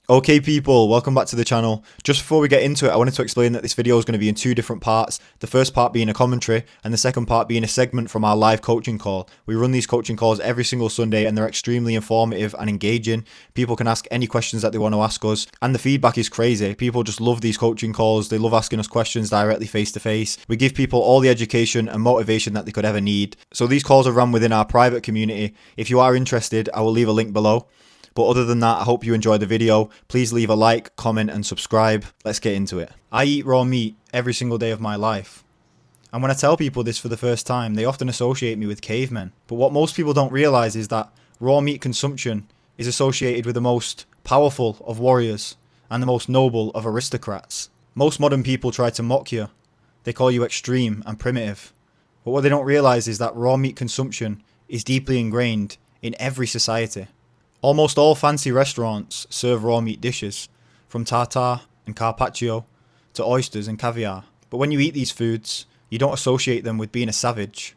Okay people, welcome back to the channel. Just before we get into it, I wanted to explain that this video is going to be in two different parts. The first part being a commentary and the second part being a segment from our live coaching call. We run these coaching calls every single Sunday and they're extremely informative and engaging. People can ask any questions that they want to ask us and the feedback is crazy. People just love these coaching calls. They love asking us questions directly face to face. We give people all the education and motivation that they could ever need. So these calls are run within our private community. If you are interested, I will leave a link below. But other than that, I hope you enjoyed the video. Please leave a like, comment and subscribe. Let's get into it. I eat raw meat every single day of my life. And when I tell people this for the first time, they often associate me with cavemen. But what most people don't realise is that raw meat consumption is associated with the most powerful of warriors and the most noble of aristocrats. Most modern people try to mock you. They call you extreme and primitive. But what they don't realise is that raw meat consumption is deeply ingrained in every society. Almost all fancy restaurants serve raw meat dishes, from tartare and carpaccio to oysters and caviar. But when you eat these foods, you don't associate them with being a savage.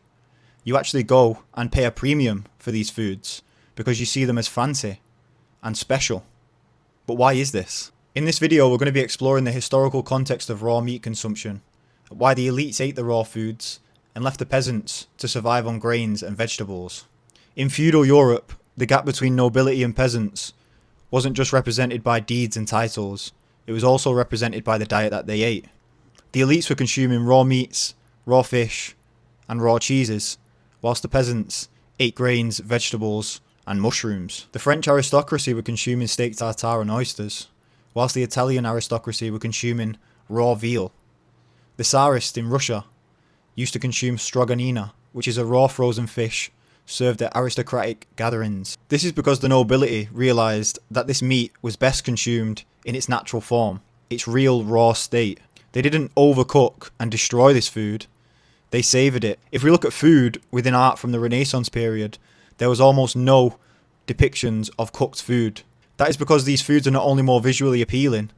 You actually go and pay a premium for these foods because you see them as fancy and special. But why is this? In this video, we're going to be exploring the historical context of raw meat consumption, why the elites ate the raw foods and left the peasants to survive on grains and vegetables. In feudal Europe, the gap between nobility and peasants wasn't just represented by deeds and titles, it was also represented by the diet that they ate. The elites were consuming raw meats, raw fish, and raw cheeses, whilst the peasants ate grains, vegetables, and mushrooms. The French aristocracy were consuming steak tartare and oysters, whilst the Italian aristocracy were consuming raw veal. The Tsarists in Russia used to consume stroganina, which is a raw frozen fish served at aristocratic gatherings. This is because the nobility realised that this meat was best consumed in its natural form, its real raw state. They didn't overcook and destroy this food, they savoured it. If we look at food within art from the Renaissance period, there was almost no depictions of cooked food. That is because these foods are not only more visually appealing,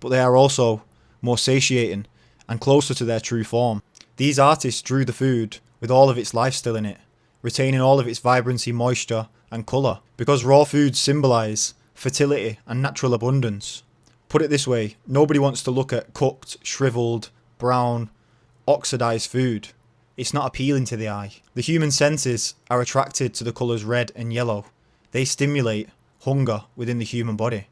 but they are also more satiating and closer to their true form. These artists drew the food with all of its life still in it, retaining all of its vibrancy, moisture and colour, because raw foods symbolise fertility and natural abundance. Put it this way, nobody wants to look at cooked, shrivelled, brown, oxidised food. It's not appealing to the eye. The human senses are attracted to the colours red and yellow. They stimulate hunger within the human body.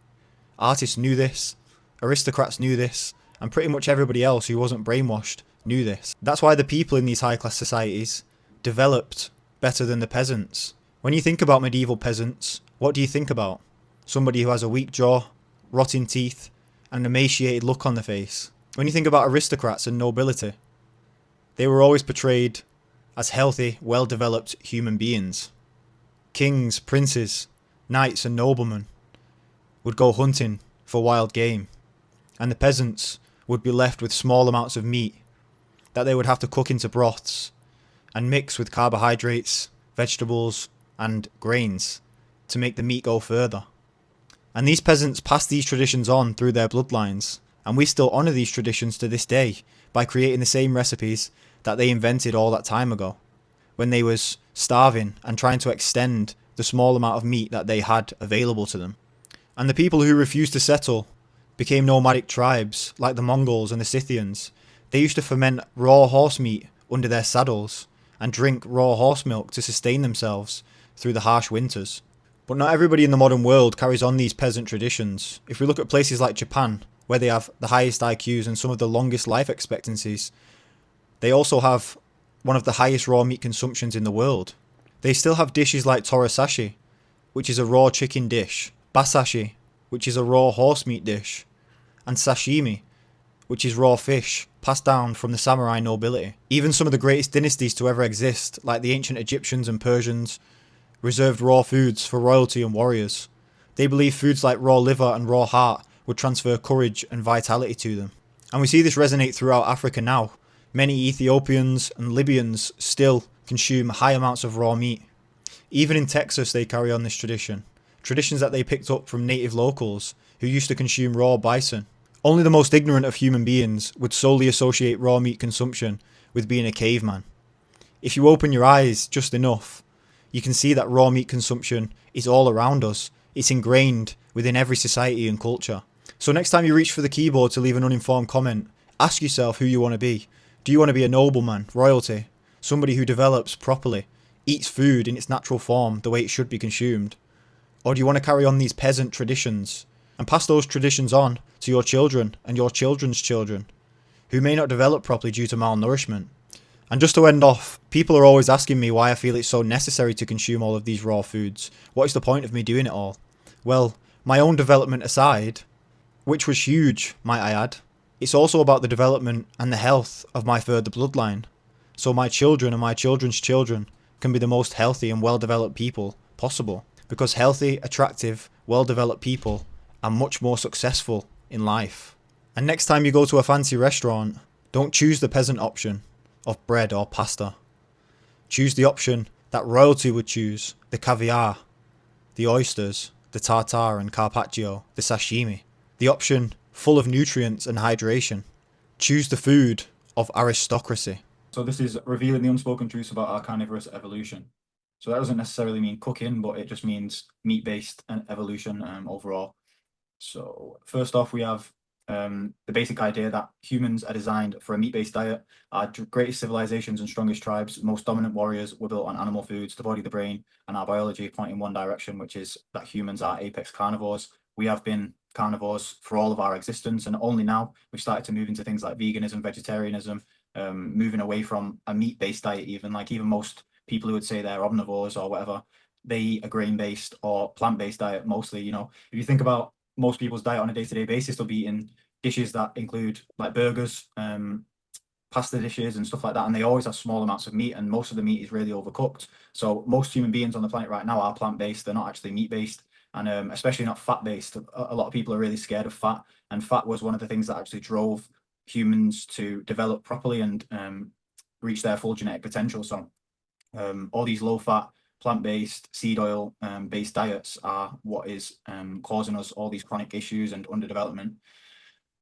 Artists knew this, aristocrats knew this, and pretty much everybody else who wasn't brainwashed knew this. That's why the people in these high class societies developed better than the peasants. When you think about medieval peasants, what do you think about? Somebody who has a weak jaw, rotting teeth, and an emaciated look on the face. When you think about aristocrats and nobility, they were always portrayed as healthy, well-developed human beings. Kings, princes, knights and noblemen would go hunting for wild game, and the peasants would be left with small amounts of meat that they would have to cook into broths and mix with carbohydrates, vegetables and grains to make the meat go further. And these peasants passed these traditions on through their bloodlines, and we still honour these traditions to this day by creating the same recipes that they invented all that time ago, when they was starving and trying to extend the small amount of meat that they had available to them. And the people who refused to settle became nomadic tribes like the Mongols and the Scythians. They used to ferment raw horse meat under their saddles and drink raw horse milk to sustain themselves through the harsh winters. But not everybody in the modern world carries on these peasant traditions. If we look at places like Japan, where they have the highest IQs and some of the longest life expectancies, they also have one of the highest raw meat consumptions in the world. They still have dishes like torasashi, which is a raw chicken dish, basashi, which is a raw horse meat dish, and sashimi, which is raw fish, passed down from the samurai nobility. Even some of the greatest dynasties to ever exist, like the ancient Egyptians and Persians, reserved raw foods for royalty and warriors. They believed foods like raw liver and raw heart would transfer courage and vitality to them. And we see this resonate throughout Africa now. Many Ethiopians and Libyans still consume high amounts of raw meat. Even in Texas they carry on this tradition. Traditions that they picked up from native locals who used to consume raw bison. Only the most ignorant of human beings would solely associate raw meat consumption with being a caveman. If you open your eyes just enough, you can see that raw meat consumption is all around us It's ingrained within every society and culture. So next time you reach for the keyboard to leave an uninformed comment, ask yourself who you want to be. Do you want to be a nobleman, royalty, somebody who develops properly, eats food in its natural form the way it should be consumed? Or do you want to carry on these peasant traditions and pass those traditions on to your children and your children's children, who may not develop properly due to malnourishment? And just to end off, people are always asking me why I feel it's so necessary to consume all of these raw foods. What is the point of me doing it all? Well, my own development aside, which was huge, might I add, it's also about the development and the health of my further bloodline. So my children and my children's children can be the most healthy and well-developed people possible. Because healthy, attractive, well-developed people are much more successful in life. And next time you go to a fancy restaurant, don't choose the peasant option of bread or pasta. Choose the option that royalty would choose, the caviar, the oysters, the tartare and carpaccio, the sashimi. The option full of nutrients and hydration. Choose the food of aristocracy. So this is revealing the unspoken truths about our carnivorous evolution. So that doesn't necessarily mean cooking, but it just means meat-based evolution overall. So first off, we have the basic idea that humans are designed for a meat-based diet. Our greatest civilizations and strongest tribes, most dominant warriors, were built on animal foods, the body, the brain, and our biology point in one direction, which is that humans are apex carnivores. We have been carnivores for all of our existence, and only now we've started to move into things like veganism, vegetarianism, moving away from a meat-based diet. Even most people who would say they're omnivores or whatever, they eat a grain-based or plant-based diet mostly. You know, if you think about most people's diet on a day-to-day basis, they'll be eating dishes that include like burgers, pasta dishes and stuff like that, and they always have small amounts of meat, and most of the meat is really overcooked. So most human beings on the planet right now are plant-based. They're not actually meat-based, and especially not fat-based. A lot of people are really scared of fat, and fat was one of the things that actually drove humans to develop properly and reach their full genetic potential. So all these low-fat, plant-based, seed oil based diets are what is causing us all these chronic issues and underdevelopment.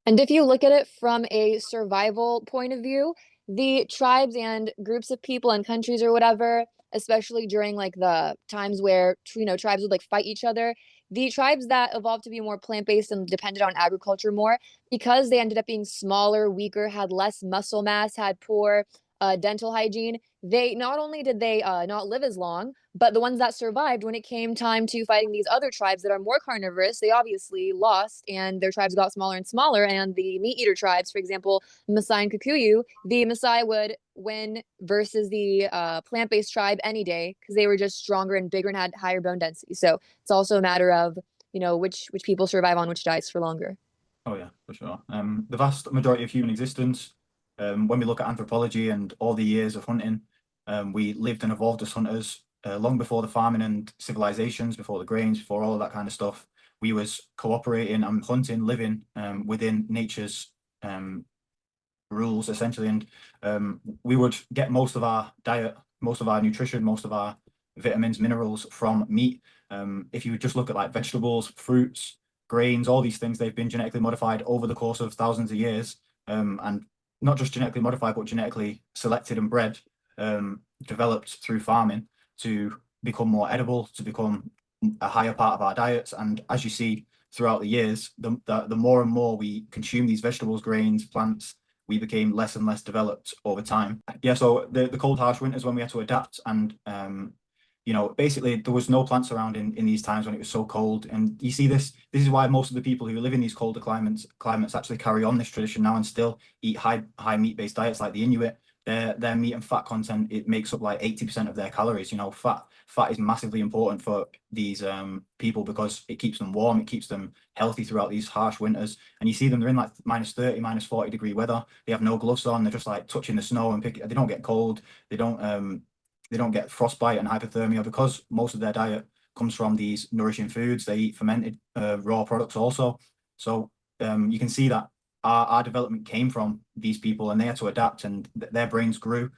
And if you look at it from a survival point of view, the tribes and groups of people and countries or whatever, especially during like the times where tribes would like fight each other, the tribes that evolved to be more plant-based and depended on agriculture more, because they ended up being smaller, weaker, had less muscle mass, had poor dental hygiene, they not only did they not live as long, but the ones that survived, when it came time to fighting these other tribes that are more carnivorous, they obviously lost and their tribes got smaller and smaller. And the meat eater tribes, for example, Maasai and Kikuyu, the Maasai would win versus the plant-based tribe any day because they were just stronger and bigger and had higher bone density. So it's also a matter of, which people survive on which diets for longer. Oh yeah, for sure. The vast majority of human existence, when we look at anthropology and all the years of hunting, we lived and evolved as hunters long before the farming and civilizations, before the grains, before all of that kind of stuff. We was cooperating and hunting, living within nature's rules essentially, and we would get most of our diet, most of our nutrition, most of our vitamins, minerals from meat. If you just look at like vegetables, fruits, grains, all these things, they've been genetically modified over the course of thousands of years, and not just genetically modified, but genetically selected and bred, developed through farming to become more edible, to become a higher part of our diets. And as you see throughout the years, the more and more we consume these vegetables, grains, plants, we became less and less developed over time. Yeah, so the cold, harsh winters when we had to adapt, and basically there was no plants around in these times when it was so cold. And you see this is why most of the people who live in these colder climates actually carry on this tradition now and still eat high meat-based diets, like the Inuit. Their meat and fat content, it makes up like 80% of their calories. Fat is massively important for these people because it keeps them warm, it keeps them healthy throughout these harsh winters. And you see them, they're in like -30, -40 degree weather. They have no gloves on, they're just like touching the snow and they don't get cold, they don't get frostbite and hypothermia because most of their diet comes from these nourishing foods. They eat fermented raw products also. So you can see that our development came from these people, and they had to adapt, and their brains grew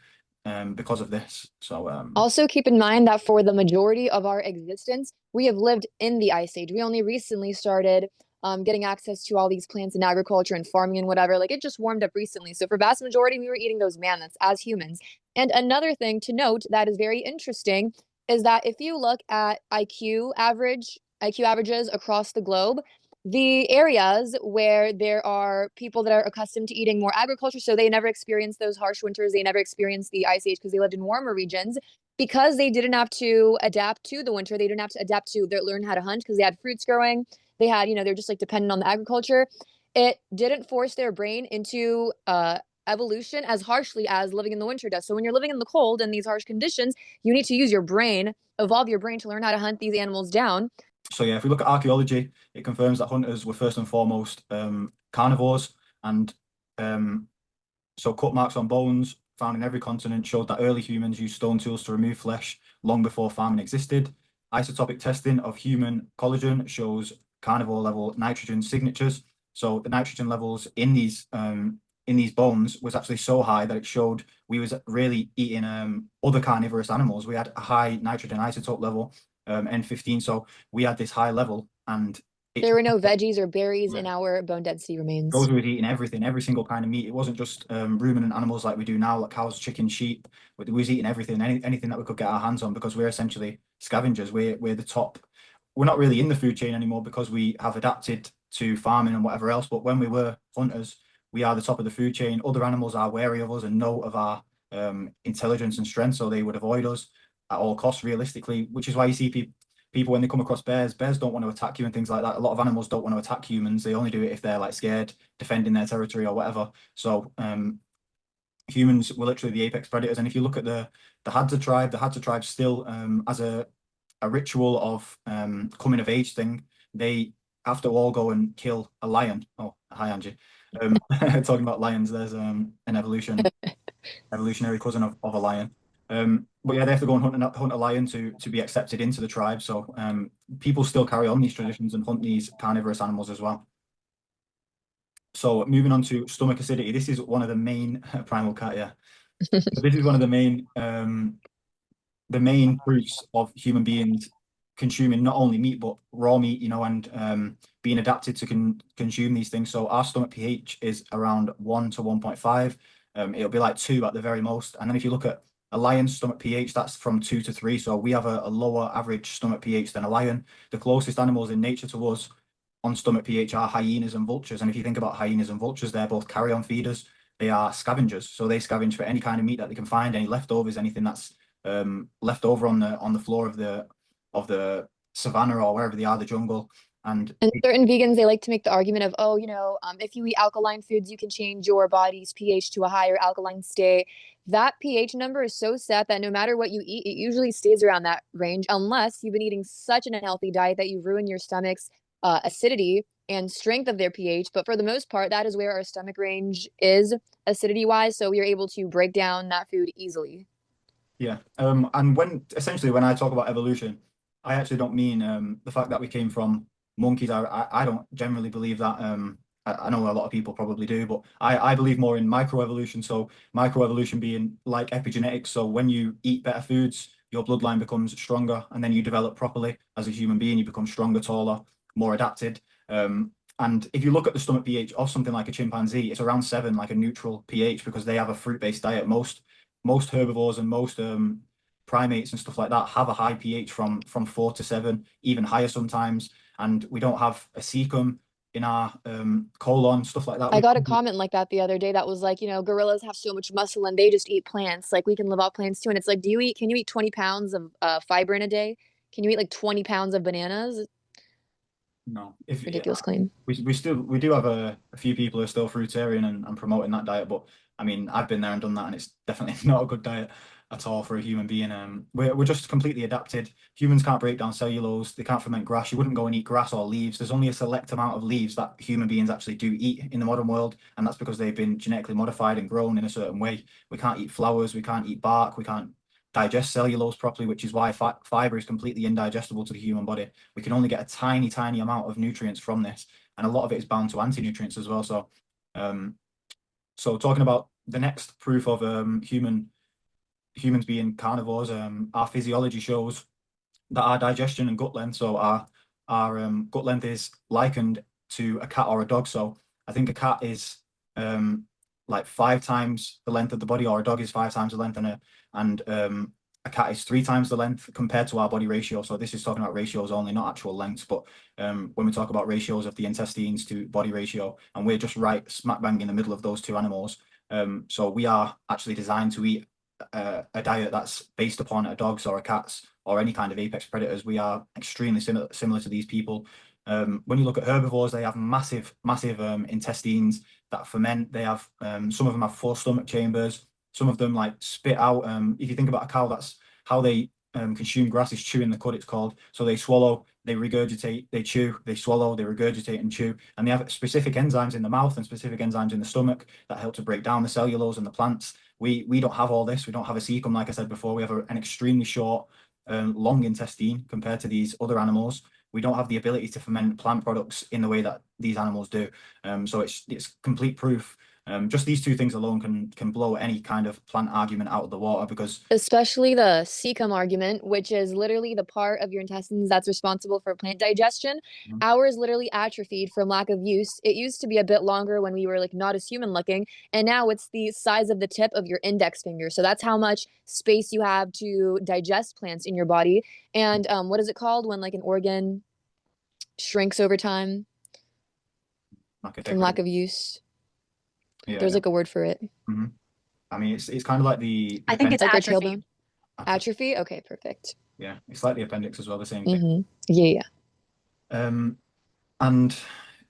because of this. So Also, keep in mind that for the majority of our existence, we have lived in the Ice Age. We only recently started getting access to all these plants and agriculture and farming and whatever. Like, it just warmed up recently. So for vast majority, we were eating those mammoths as humans. And another thing to note that is very interesting is that if you look at IQ average IQ averages across the globe, the areas where there are people that are accustomed to eating more agriculture, so they never experienced those harsh winters, they never experienced the ice age because they lived in warmer regions, because they didn't have to adapt to the winter, they didn't have to adapt to learn how to hunt because they had fruits growing, they had, they're just like dependent on the agriculture. It didn't force their brain into evolution as harshly as living in the winter does. So when you're living in the cold and these harsh conditions, you need to use your brain, evolve your brain to learn how to hunt these animals down. So yeah, if we look at archaeology, it confirms that hunters were first and foremost carnivores, and so cut marks on bones found in every continent showed that early humans used stone tools to remove flesh long before farming existed. Isotopic testing of human collagen shows carnivore level nitrogen signatures. So the nitrogen levels in these bones was actually so high that it showed we was really eating other carnivorous animals. We had a high nitrogen isotope level, N15. So we had this high level, and there were no veggies or berries in our bone density remains. Those were eating everything, every single kind of meat. It wasn't just ruminant animals like we do now, like cows, chickens, sheep. We was eating everything, anything that we could get our hands on, because we're essentially scavengers. We're the top. We're not really in the food chain anymore because we have adapted to farming and whatever else. But when we were hunters, we are the top of the food chain. Other animals are wary of us and know of our intelligence and strength, so they would avoid us at all costs, realistically, which is why you see people when they come across bears don't want to attack you and things like that. A lot of animals don't want to attack humans. They only do it if they're like scared, defending their territory or whatever. So humans were literally the apex predators. And if you look at the Hadza tribe still as a ritual of coming of age thing, they have to all go and kill a lion. Oh, hi Angie. Talking about lions, there's an evolutionary cousin of a lion. But yeah, they have to go and hunt a lion to be accepted into the tribe. So people still carry on these traditions and hunt these carnivorous animals as well. So moving on to stomach acidity, this is one of the main primal cat. Yeah, this is one of the main proofs of human beings consuming not only meat but raw meat, and being adapted to consume these things. So our stomach pH is around 1 to 1.5. It'll be like 2 at the very most. And then if you look at a lion's stomach pH, that's from 2 to 3. So we have a lower average stomach pH than a lion. The closest animals in nature to us on stomach pH are hyenas and vultures. And if you think about hyenas and vultures, they're both carrion feeders. They are scavengers. So they scavenge for any kind of meat that they can find, any leftovers, anything that's left over on the floor of the savannah or wherever they are, the jungle. And certain vegans, they like to make the argument of, if you eat alkaline foods, you can change your body's pH to a higher alkaline state. That pH number is so set that no matter what you eat, it usually stays around that range, unless you've been eating such an unhealthy diet that you ruin your stomach's acidity and strength of their pH. But for the most part, that is where our stomach range is acidity-wise, so we are able to break down that food easily. Yeah, and when I talk about evolution, I actually don't mean the fact that we came from monkeys. I don't generally believe that. I know a lot of people probably do, but I believe more in microevolution. So microevolution being like epigenetics. So when you eat better foods, your bloodline becomes stronger, and then you develop properly as a human being. You become stronger, taller, more adapted. And if you look at the stomach pH of something like a chimpanzee, it's around 7, like a neutral pH, because they have a fruit-based diet. Most herbivores and most primates and stuff like that have a high pH from 4 to 7, even higher sometimes. And we don't have a cecum in our colon, stuff like that. I got a comment like that the other day that was like, gorillas have so much muscle and they just eat plants. Like, we can live off plants too. And it's like, can you eat 20 pounds of fiber in a day? Can you eat like 20 pounds of bananas? No. Ridiculous claim. We do have a few people who are still fruitarian and promoting that diet, but I mean, I've been there and done that, and it's definitely not a good diet at all for a human being. We're just completely adapted. Humans can't break down cellulose. They can't ferment grass. You wouldn't go and eat grass or leaves. There's only a select amount of leaves that human beings actually do eat in the modern world, and that's because they've been genetically modified and grown in a certain way. We can't eat flowers. We can't eat bark. We can't digest cellulose properly, which is why fiber is completely indigestible to the human body. We can only get a tiny, tiny amount of nutrients from this, and a lot of it is bound to anti-nutrients as well. So, so talking about the next proof of humans being carnivores, our physiology shows that our digestion and gut length, so our gut length is likened to a cat or a dog. So I think a cat is like 5 times the length of the body, or a dog is 5 times the length, and a cat is 3 times the length compared to our body ratio. So this is talking about ratios only, not actual lengths. But when we talk about ratios of the intestines to body ratio, and we're just right smack bang in the middle of those two animals. So we are actually designed to eat a diet that's based upon a dog's or a cat's or any kind of apex predators. We are extremely similar to these people. When you look at herbivores, they have massive intestines that ferment. They have some of them have 4 stomach chambers. Some of them like spit out. If you think about a cow, that's how they consume grass, is chewing the cud, it's called. So they swallow, they regurgitate, they chew, they swallow, they regurgitate and chew. And they have specific enzymes in the mouth and specific enzymes in the stomach that help to break down the cellulose and the plants. We don't have all this. We don't have a cecum, like I said before. We have an extremely short, long intestine compared to these other animals. We don't have the ability to ferment plant products in the way that these animals do. So it's complete proof. Just these 2 things alone can blow any kind of plant argument out of the water, because Especially the cecum argument, which is literally the part of your intestines that's responsible for plant digestion. Ours literally atrophied from lack of use. It used to be a bit longer when we were like not as human looking, and now it's the size of the tip of your index finger. So that's how much space you have to digest plants in your body. And what is it called when like an organ shrinks over time from lack of use? Yeah, There's like a word for it. I mean, it's kind of like the I think it's like our atrophy. tailbone. Atrophy? Okay, perfect. Yeah, it's like the appendix as well, the same thing. Yeah. And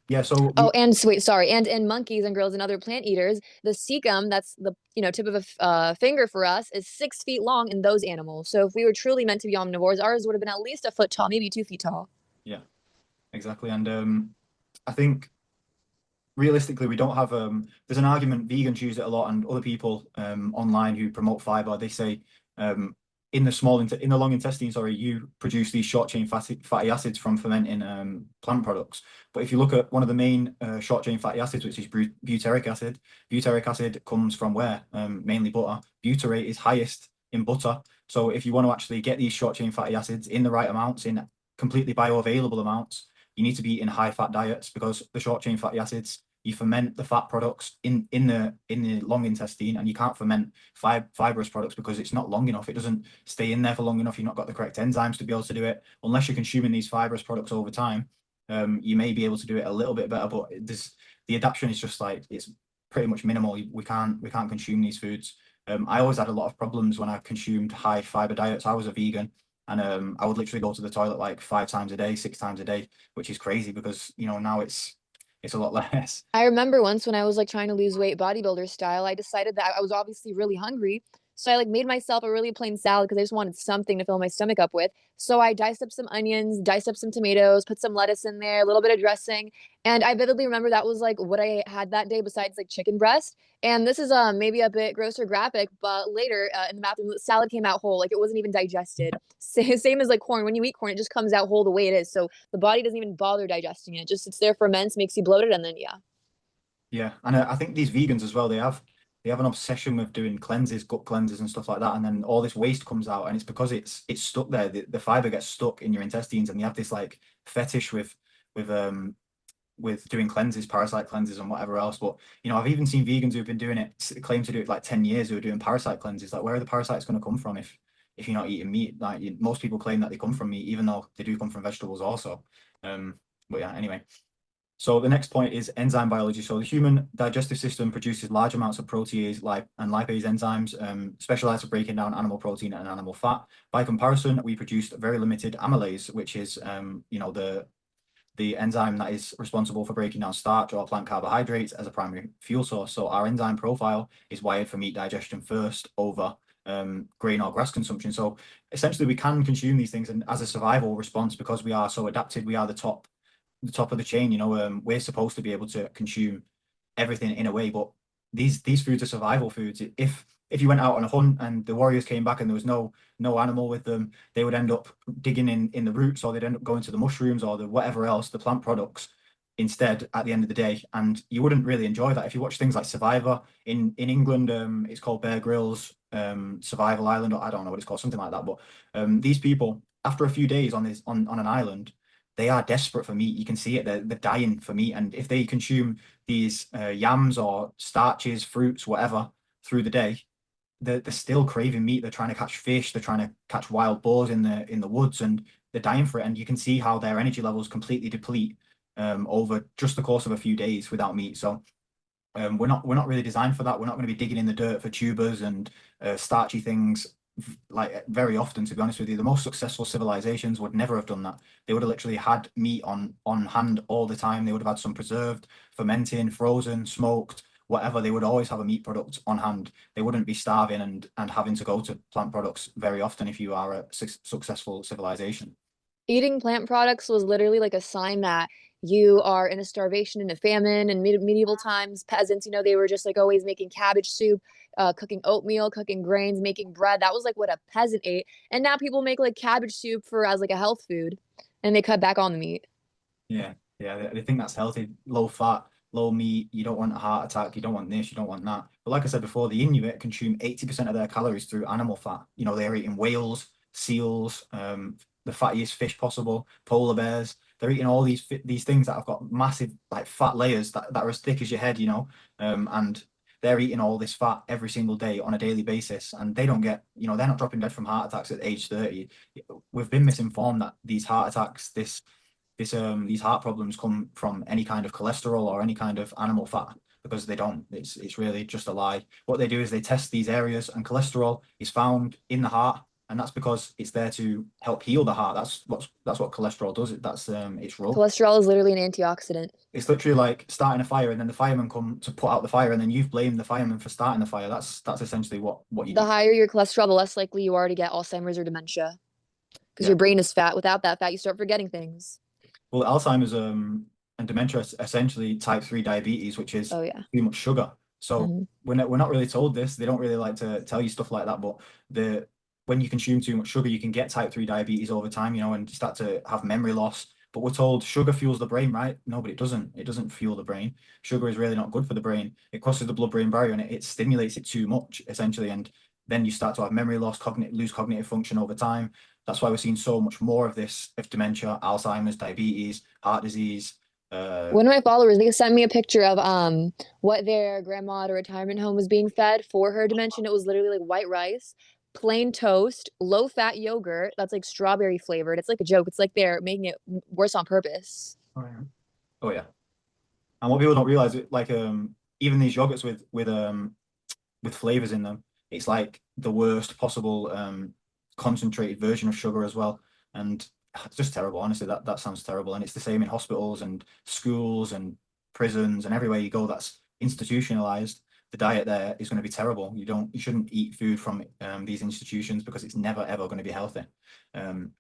yeah, so Oh, and wait, sorry. And in monkeys and gorillas and other plant eaters, the cecum, that's the tip of a finger for us, is 6 feet long in those animals. So if we were truly meant to be omnivores, ours would have been at least a foot tall, maybe 2 feet tall. Yeah, exactly. And I think realistically, we don't have there's an argument, vegans use it a lot, and other people online who promote fiber, they say in the long intestine, sorry, you produce these short chain fatty acids from fermenting plant products. But if you look at one of the main short chain fatty acids, which is butyric acid comes from where? Mainly butter. Butyrate is highest in butter. So if you want to actually get these short chain fatty acids in the right amounts, in completely bioavailable amounts, you need to be in high fat diets, because the short chain fatty acids, you ferment the fat products in the long intestine, and you can't ferment fibrous products because it's not long enough. It doesn't stay in there for long enough. You've not got the correct enzymes to be able to do it. Unless you're consuming these fibrous products over time, you may be able to do it a little bit better, but the adaptation is just like, it's pretty much minimal. We can't consume these foods. I always had a lot of problems when I consumed high fiber diets. I was a vegan, and I would literally go to the toilet like 5 times a day, 6 times a day, which is crazy, because now it's a lot less. I remember once when I was like trying to lose weight bodybuilder style, I decided that I was obviously really hungry. So I like made myself a really plain salad because I just wanted something to fill my stomach up with. So I diced up some onions, diced up some tomatoes, put some lettuce in there, a little bit of dressing. And I vividly remember that was like what I had that day besides like chicken breast. And this is maybe a bit gross or graphic, but later in the bathroom, the salad came out whole. Like it wasn't even digested. Same as like corn. When you eat corn, it just comes out whole the way it is. So the body doesn't even bother digesting it. It just sits there, ferments, makes you bloated, and then yeah. Yeah, and I think these vegans as well, they have an obsession with doing cleanses, gut cleanses and stuff like that, and then all this waste comes out, and it's because it's stuck there. The fiber gets stuck in your intestines, and you have this like fetish with doing cleanses, parasite cleanses and whatever else. But I've even seen vegans who've been doing it, claim to do it like 10 years, who are doing parasite cleanses. Like, where are the parasites going to come from if you're not eating meat? Like, most people claim that they come from meat, even though they do come from vegetables also. But yeah, anyway. So the next point is enzyme biology. So the human digestive system produces large amounts of protease and lipase enzymes, specialized for breaking down animal protein and animal fat. By comparison, we produced very limited amylase, which is the enzyme that is responsible for breaking down starch or plant carbohydrates as a primary fuel source. So our enzyme profile is wired for meat digestion first over grain or grass consumption. So essentially, we can consume these things, and as a survival response, because we are so adapted, we are the top of the chain. We're supposed to be able to consume everything in a way, but these foods are survival foods. If you went out on a hunt and the warriors came back and there was no animal with them, they would end up digging in the roots, or they'd end up going to the mushrooms or the whatever else, the plant products instead at the end of the day, and you wouldn't really enjoy that. If you watch things like Survivor in England, it's called Bear Grylls Survival Island, or I don't know what it's called, something like that. But these people, after a few days on an island, they are desperate for meat. You can see it. They're dying for meat. And if they consume these yams or starches, fruits, whatever, through the day, they're still craving meat. They're trying to catch fish. They're trying to catch wild boars in the woods, and they're dying for it. And you can see how their energy levels completely deplete over just the course of a few days without meat. So we're not really designed for that. We're not going to be digging in the dirt for tubers and starchy things like very often. To be honest with you, the most successful civilizations would never have done that. They would have literally had meat on hand all the time. They would have had some preserved, fermenting, frozen, smoked, whatever. They would always have a meat product on hand. They wouldn't be starving and having to go to plant products very often if you are a successful civilization. Eating plant products was literally like a sign that you are in a starvation and a famine. In medieval times, peasants, they were just like always making cabbage soup, cooking oatmeal, cooking grains, making bread. That was like what a peasant ate. And now people make like cabbage soup for as like a health food, and they cut back on the meat. Yeah, yeah, they think that's healthy, low fat, low meat. You don't want a heart attack. You don't want this. You don't want that. But like I said before, the Inuit consume 80% of their calories through animal fat. They're eating whales, seals, the fattiest fish possible, polar bears. They're eating all these things that have got massive like fat layers that are as thick as your head. And they're eating all this fat every single day on a daily basis, and they don't get, they're not dropping dead from heart attacks at age 30. We've been misinformed that these heart attacks, these heart problems come from any kind of cholesterol or any kind of animal fat, because they don't. It's really just a lie. What they do is they test these areas, and cholesterol is found in the heart, and that's because it's there to help heal the heart. That's what cholesterol does. That's its role. Cholesterol is literally an antioxidant. It's literally like starting a fire, and then the firemen come to put out the fire, and then you've blamed the firemen for starting the fire. That's essentially what you The do. higher your cholesterol, the less likely you are to get Alzheimer's or dementia, because Yeah. your brain is fat. Without that fat, you start forgetting things. Well, Alzheimer's and dementia is essentially type 3 diabetes, which is Oh yeah. too much sugar. So hmm we're not really told this. They don't really like to tell you stuff like that. But when you consume too much sugar, you can get type 3 diabetes over time, and you start to have memory loss. But we're told sugar fuels the brain, right? No, but it doesn't. It doesn't fuel the brain. Sugar is really not good for the brain. It crosses the blood-brain barrier, and it stimulates it too much, essentially. And then you start to have memory loss, lose cognitive function over time. That's why we're seeing so much more of this, of dementia, Alzheimer's, diabetes, heart disease. One of my followers, they sent me a picture of what their grandma at a retirement home was being fed for her dementia. It was literally like white rice, plain toast, low fat yogurt that's like strawberry flavored. It's like a joke. It's like they're making it worse on purpose. Oh yeah. Oh yeah. And what people don't realize, like even these yogurts with flavors in them, it's like the worst possible concentrated version of sugar as well. And it's just terrible. Honestly, that sounds terrible. And it's the same in hospitals and schools and prisons and everywhere you go that's institutionalized. The diet there is going to be terrible. You shouldn't eat food from these institutions, because it's never ever going to be healthy. Um,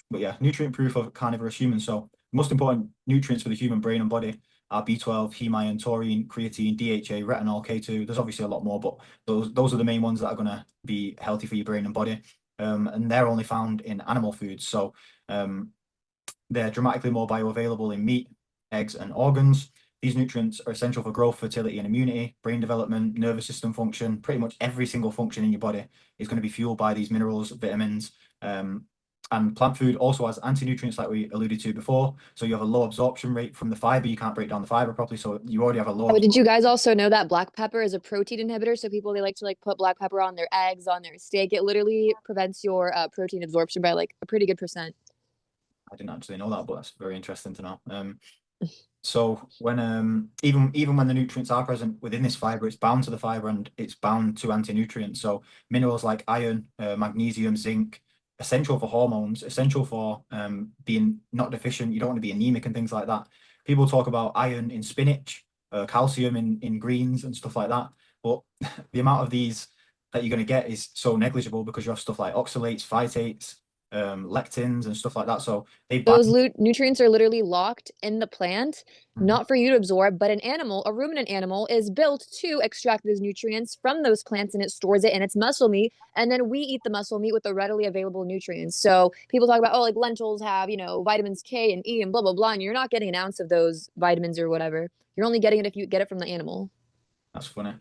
but yeah, nutrient proof of carnivorous humans. So most important nutrients for the human brain and body are B12, heme iron, taurine, creatine, DHA, retinol, K2. There's obviously a lot more, but those are the main ones that are going to be healthy for your brain and body. And they're only found in animal foods. So they're dramatically more bioavailable in meat, eggs, and organs. These nutrients are essential for growth, fertility, and immunity, brain development, nervous system function. Pretty much every single function in your body is going to be fueled by these minerals, vitamins. And plant food also has anti-nutrients, like we alluded to before. So you have a low absorption rate from the fiber. You can't break down the fiber properly. So you already have a low. Oh, did you guys also know that black pepper is a protein inhibitor? So people, they like to like put black pepper on their eggs, on their steak. It literally prevents your protein absorption by like a pretty good percent. I didn't actually know that, but that's very interesting to know. So when even when the nutrients are present within this fiber, it's bound to the fiber and it's bound to anti-nutrients. So minerals like iron, magnesium, zinc, essential for hormones, essential for being not deficient. You don't want to be anemic and things like that. People talk about iron in spinach, calcium in greens and stuff like that. But the amount of these that you're going to get is so negligible, because you have stuff like oxalates, phytates, lectins and stuff like that. So they Those bind. nutrients are literally locked in the plant, not for you to absorb, but an animal, a ruminant animal, is built to extract those nutrients from those plants, and it stores it in its muscle meat. And then we eat the muscle meat with the readily available nutrients. So people talk about, oh, like lentils have, vitamins K and E and blah, blah, blah. And you're not getting an ounce of those vitamins or whatever. You're only getting it if you get it from the animal. That's funny.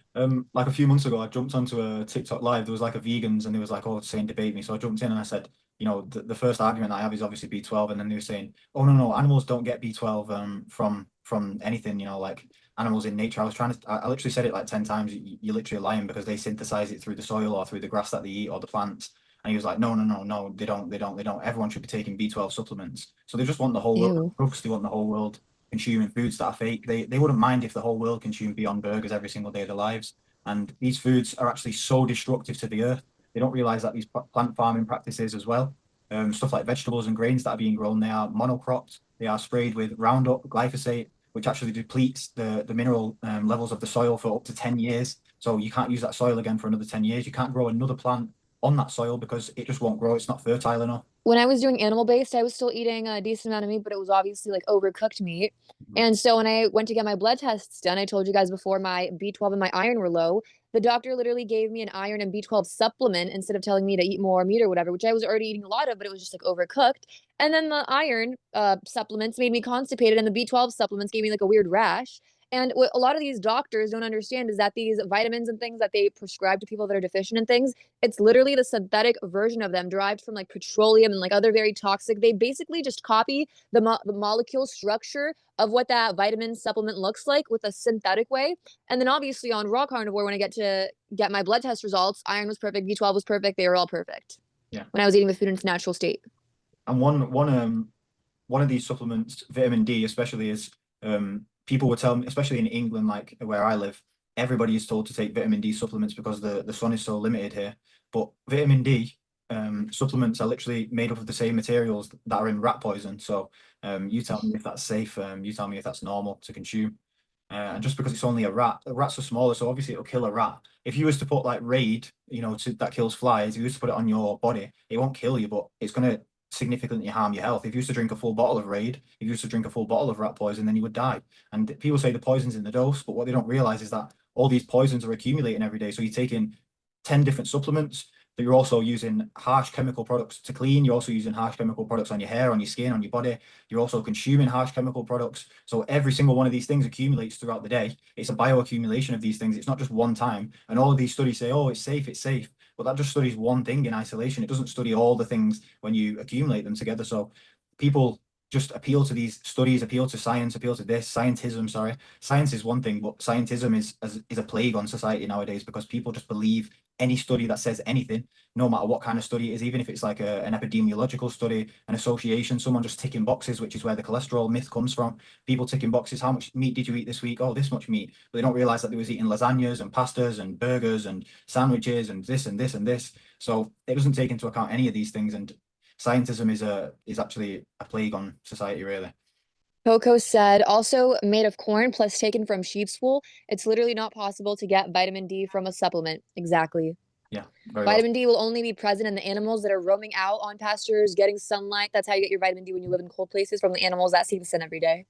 Like a few months ago, I jumped onto a TikTok live. There was like a vegans, and they was like, "Oh, saying debate me." So I jumped in and I said, you know, the first argument I have is obviously B12, and then they were saying, "Oh no, no, animals don't get B12 from anything." You know, like animals in nature. I was trying to. I literally said it like 10 times. You're literally lying because they synthesize it through the soil or through the grass that they eat or the plants. And he was like, "No, no, no, no, they don't, they don't, they don't. Everyone should be taking B12 supplements." So they just want the whole world Ew. drugs. They want the whole world consuming foods that are fake. They wouldn't mind if the whole world consumed Beyond Burgers every single day of their lives. And these foods are actually so destructive to the earth. They don't realize that these plant farming practices as well, stuff like vegetables and grains that are being grown, they are monocropped. They are sprayed with Roundup, glyphosate, which actually depletes the mineral levels of the soil for up to 10 years. So you can't use that soil again for another 10 years. You can't grow another plant on that soil because it just won't grow. It's not fertile enough. When I was doing animal based, I was still eating a decent amount of meat, but it was obviously like overcooked meat. And so when I went to get my blood tests done, I told you guys before my B12 and my iron were low. The doctor literally gave me an iron and B12 supplement instead of telling me to eat more meat or whatever, which I was already eating a lot of, but it was just like overcooked. And then the iron supplements made me constipated, and the B12 supplements gave me like a weird rash. And what a lot of these doctors don't understand is that these vitamins and things that they prescribe to people that are deficient in things, it's literally the synthetic version of them derived from like petroleum and like other very toxic. They basically just copy the molecule structure of what that vitamin supplement looks like with a synthetic way. And then obviously on raw carnivore, when I get my blood test results, iron was perfect, B12 was perfect, they were all perfect. Yeah. When I was eating the food in its natural state. And one of these supplements, vitamin D especially, is people would tell me, especially in England, like where I live, everybody is told to take vitamin D supplements because the sun is so limited here. But vitamin D supplements are literally made up of the same materials that are in rat poison. So you tell me if that's safe. You tell me if that's normal to consume. And just because it's only a rat, the rats are smaller, so obviously it'll kill a rat. If you was to put like Raid, you know, that kills flies, if you was to put it on your body, it won't kill you, but it's gonna significantly harm your health. If you used to drink a full bottle of Raid, if you used to drink a full bottle of rat poison, then you would die. And people say the poison's in the dose, but what they don't realize is that all these poisons are accumulating every day. So you're taking 10 different supplements, but you're also using harsh chemical products to clean. You're also using harsh chemical products on your hair, on your skin, on your body. You're also consuming harsh chemical products. So every single one of these things accumulates throughout the day. It's a bioaccumulation of these things. It's not just one time. And all of these studies say, oh, it's safe, it's safe. But that just studies one thing in isolation. It doesn't study all the things when you accumulate them together. So people just appeal to these studies, appeal to science, appeal to this scientism. Sorry, science is one thing, but scientism is a plague on society nowadays because people just believe any study that says anything, no matter what kind of study it is, even if it's like an epidemiological study, an association, someone just ticking boxes, which is where the cholesterol myth comes from. People ticking boxes. How much meat did you eat this week? Oh, this much meat. But they don't realize that they was eating lasagnas and pastas and burgers and sandwiches and this and this and this. So it doesn't take into account any of these things. And scientism is actually a plague on society, really. Coco said, also made of corn plus taken from sheep's wool. It's literally not possible to get vitamin D from a supplement. Exactly. Yeah, very well. Vitamin D will only be present in the animals that are roaming out on pastures, getting sunlight. That's how you get your vitamin D when you live in cold places, from the animals that see the sun every day.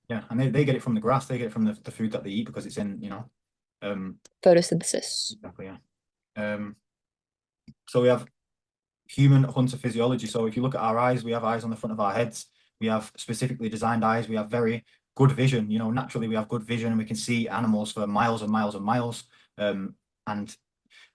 Yeah, and they get it from the grass. They get it from the food that they eat because it's in, you know. Photosynthesis. Exactly, yeah. So we have human hunter physiology. So if you look at our eyes, we have eyes on the front of our heads. We have specifically designed eyes. We have very good vision. You know, naturally we have good vision and we can see animals for miles and miles and miles. And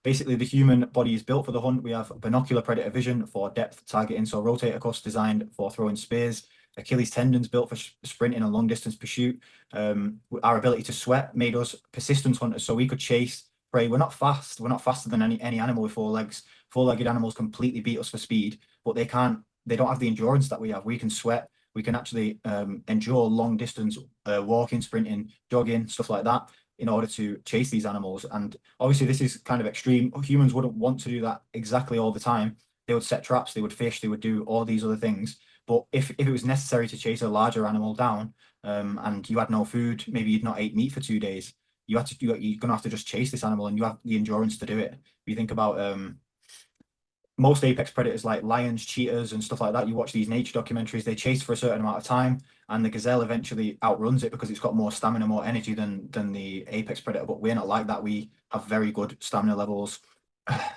basically the human body is built for the hunt. We have binocular predator vision for depth targeting. So rotator cuffs designed for throwing spears. Achilles tendons built for sprinting and long distance pursuit. Our ability to sweat made us persistence hunters. So we could chase prey. We're not fast. We're not faster than any animal with four legs. Four-legged animals completely beat us for speed, but they don't have the endurance that we have. We can sweat. We can actually endure long distance walking, sprinting, jogging, stuff like that in order to chase these animals. And obviously this is kind of extreme. Humans wouldn't want to do that exactly all the time. They would set traps, they would fish, they would do all these other things. But if it was necessary to chase a larger animal down and you had no food, maybe you'd not ate meat for 2 days, you're gonna have to just chase this animal and you have the endurance to do it. If you think about most apex predators like lions, cheetahs, and stuff like that, you watch these nature documentaries, they chase for a certain amount of time, and the gazelle eventually outruns it because it's got more stamina, more energy than the apex predator. But we're not like that. We have very good stamina levels.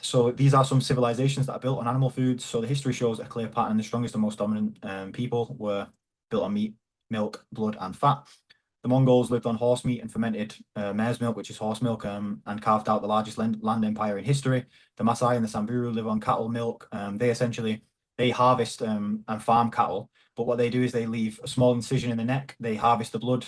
So these are some civilizations that are built on animal foods. So the history shows a clear pattern. The strongest and most dominant people were built on meat, milk, blood, and fat. The Mongols lived on horse meat and fermented mare's milk, which is horse milk, and carved out the largest land empire in history. The Maasai and the Samburu live on cattle milk. They harvest and farm cattle, but what they do is they leave a small incision in the neck. They harvest the blood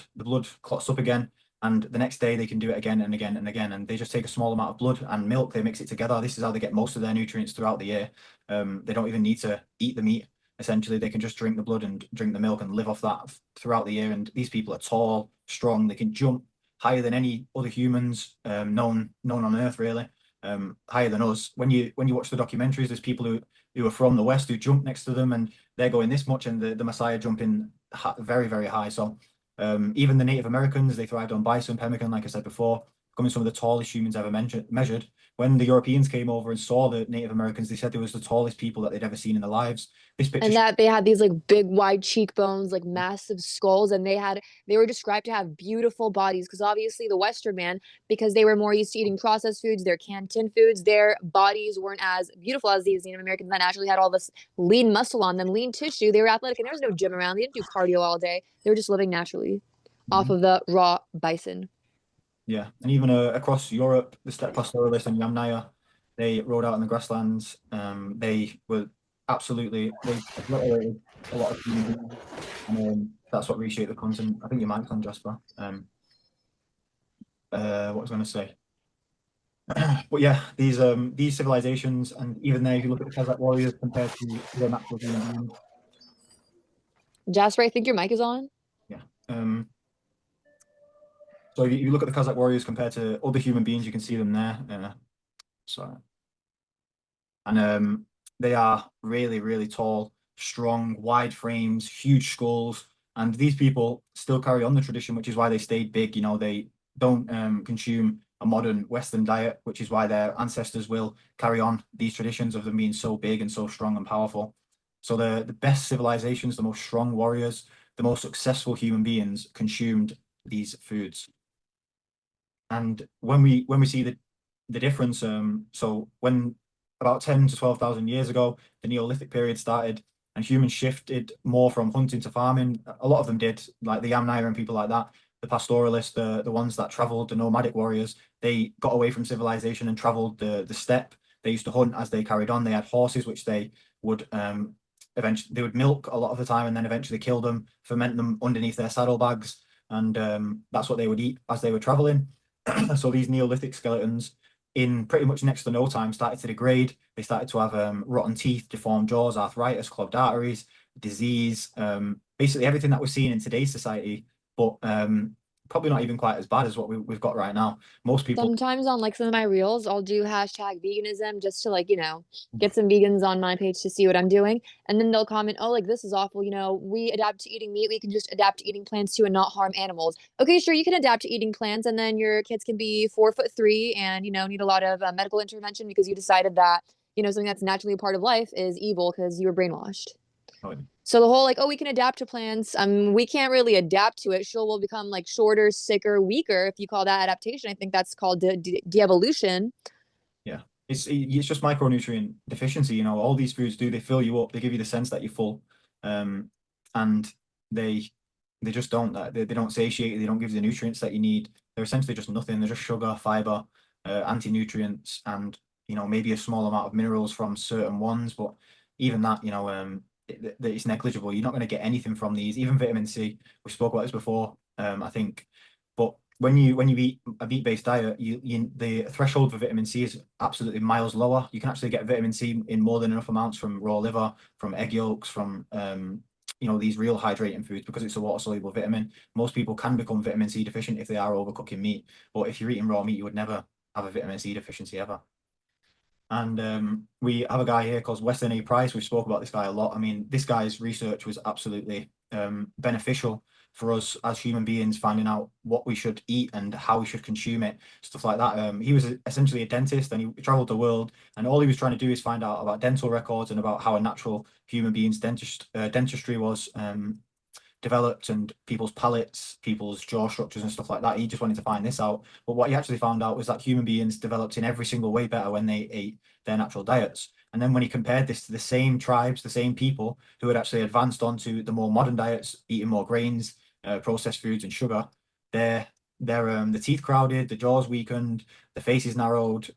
clots up again, and the next day they can do it again and again and again. And they just take a small amount of blood and milk, they mix it together. This is how they get most of their nutrients throughout the year. They don't even need to eat the meat. Essentially, they can just drink the blood and drink the milk and live off that throughout the year. And these people are tall, strong. They can jump higher than any other humans known on Earth, really. Higher than us. When you watch the documentaries, there's people who are from the West who jump next to them, and they're going this much, and the Maasai are jumping very, very high. So even the Native Americans, they thrived on bison, pemmican, like I said before, becoming some of the tallest humans ever measured. When the Europeans came over and saw the Native Americans, they said they was the tallest people that they'd ever seen in their lives. This picture And that they had these like big wide cheekbones, like massive skulls, and they were described to have beautiful bodies, because obviously the Western man, because they were more used to eating processed foods, their canned tin foods, their bodies weren't as beautiful as these Native Americans that naturally had all this lean muscle on them, lean tissue. They were athletic, and there was no gym around. They didn't do cardio all day. They were just living naturally off of the raw bison. Yeah, and even across Europe, the steppe pastoralists and Yamnaya, they rode out in the grasslands. They were they obliterated a lot of human beings, and that's what reshaped the continent. I think your mic's on, Jasper. What was I going to say? But yeah, these civilizations, and even there, if you look at the Kazakh warriors compared to their natural human beings. Jasper, I think your mic is on. Yeah. So if you look at the Kazakh warriors compared to other human beings, you can see them there. And they are really, really tall, strong, wide frames, huge skulls. And these people still carry on the tradition, which is why they stayed big. You know, they don't consume a modern Western diet, which is why their ancestors will carry on these traditions of them being so big and so strong and powerful. So the best civilizations, the most strong warriors, the most successful human beings consumed these foods. And when we see the difference, so when about 10 to 12,000 years ago, the Neolithic period started, and humans shifted more from hunting to farming. A lot of them did, like the Yamnaya and people like that. The pastoralists, the ones that traveled, the nomadic warriors, they got away from civilization and traveled the steppe. They used to hunt as they carried on. They had horses, which they would eventually milk a lot of the time, and then eventually kill them, ferment them underneath their saddlebags, and that's what they would eat as they were traveling. So these Neolithic skeletons, in pretty much next to no time, started to degrade. They started to have rotten teeth, deformed jaws, arthritis, clogged arteries, disease, basically everything that we're seeing in today's society, but probably not even quite as bad as what we've got right now. Most people Sometimes on like some of my reels, I'll do hashtag veganism just to like, get some vegans on my page to see what I'm doing. And then they'll comment, oh, like this is awful. We adapt to eating meat. We can just adapt to eating plants too and not harm animals. Okay, sure, you can adapt to eating plants, and then your kids can be 4'3" and, need a lot of medical intervention because you decided that, something that's naturally a part of life is evil because you were brainwashed. Oh, So the whole like, oh, we can adapt to plants. We can't really adapt to it. Sure, we'll become like shorter, sicker, weaker. If you call that adaptation, I think that's called de-evolution. Yeah, it's just micronutrient deficiency. All these foods they fill you up. They give you the sense that you're full, and they just don't. They don't satiate you. They don't give you the nutrients that you need. They're essentially just nothing. They're just sugar, fiber, anti-nutrients, and maybe a small amount of minerals from certain ones. But even that, it's negligible. You're not going to get anything from these. Even vitamin C. We spoke about this before, I think. But when you eat a meat-based diet, the threshold for vitamin C is absolutely miles lower. You can actually get vitamin C in more than enough amounts from raw liver, from egg yolks, from these real hydrating foods, because it's a water-soluble vitamin. Most people can become vitamin C deficient if they are overcooking meat. But if you're eating raw meat, you would never have a vitamin C deficiency ever. And we have a guy here called Weston A. Price. We've spoke about this guy a lot. I mean, this guy's research was absolutely beneficial for us as human beings, finding out what we should eat and how we should consume it, stuff like that. He was essentially a dentist, and he traveled the world, and all he was trying to do is find out about dental records and about how a natural human being's dentistry was developed, and people's palates, people's jaw structures and stuff like that. He just wanted to find this out. But what he actually found out was that human beings developed in every single way better when they ate their natural diets. And then when he compared this to the same tribes, the same people who had actually advanced onto the more modern diets, eating more grains, processed foods and sugar, the teeth crowded, the jaws weakened, the faces narrowed,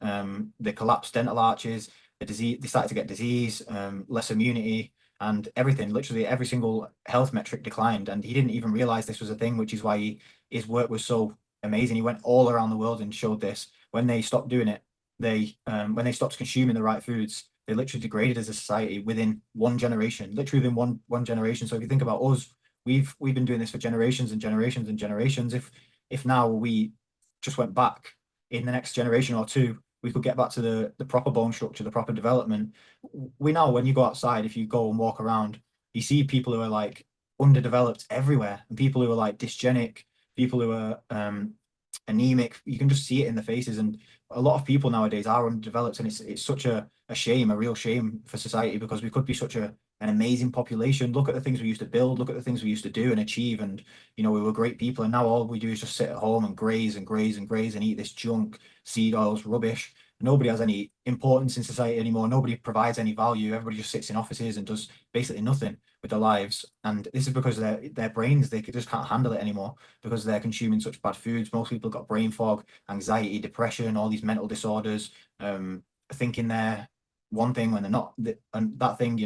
they collapsed dental arches, they started to get disease, less immunity, and everything. Literally every single health metric declined, and he didn't even realize this was a thing, which is why his work was so amazing. He went all around the world and showed this. When they stopped doing it, when they stopped consuming the right foods, they literally degraded as a society within one generation, literally within one generation. So if you think about us, we've been doing this for generations and generations and generations. If now we just went back in the next generation or two, we could get back to the proper bone structure, the proper development. We know when you go outside, if you go and walk around, you see people who are like underdeveloped everywhere, and people who are like dysgenic, people who are anemic. You can just see it in the faces, and a lot of people nowadays are underdeveloped, and it's such a shame, a real shame for society, because we could be such an amazing population. Look at the things we used to build, look at the things we used to do and achieve, and we were great people, and now all we do is just sit at home and graze and graze and graze and eat this junk, seed oils, rubbish. Nobody has any importance in society anymore. Nobody provides any value. Everybody just sits in offices and does basically nothing with their lives. And this is because their brains, they just can't handle it anymore, because they're consuming such bad foods. Most people got brain fog, anxiety, depression, all these mental disorders, thinking they're one thing when they're not and that thing.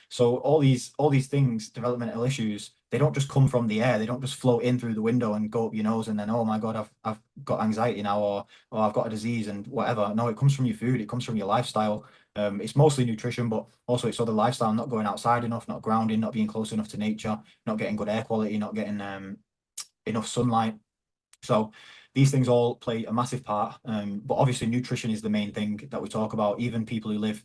So all these things, developmental issues, they don't just come from the air. They don't just float in through the window and go up your nose, and then, oh my God, I've got anxiety now, or I've got a disease and whatever. No, it comes from your food. It comes from your lifestyle. It's mostly nutrition, but also it's other lifestyle, not going outside enough, not grounding, not being close enough to nature, not getting good air quality, not getting enough sunlight. So these things all play a massive part. But obviously nutrition is the main thing that we talk about. Even people who live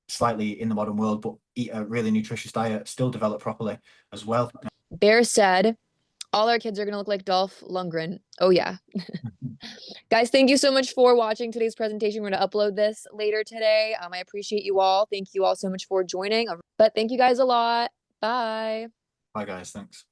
slightly in the modern world but eat a really nutritious diet still develop properly as well. Bear said, all our kids are going to look like Dolph Lundgren. Oh, yeah. Guys, thank you so much for watching today's presentation. We're going to upload this later today. I appreciate you all. Thank you all so much for joining. But thank you guys a lot. Bye. Bye, guys. Thanks.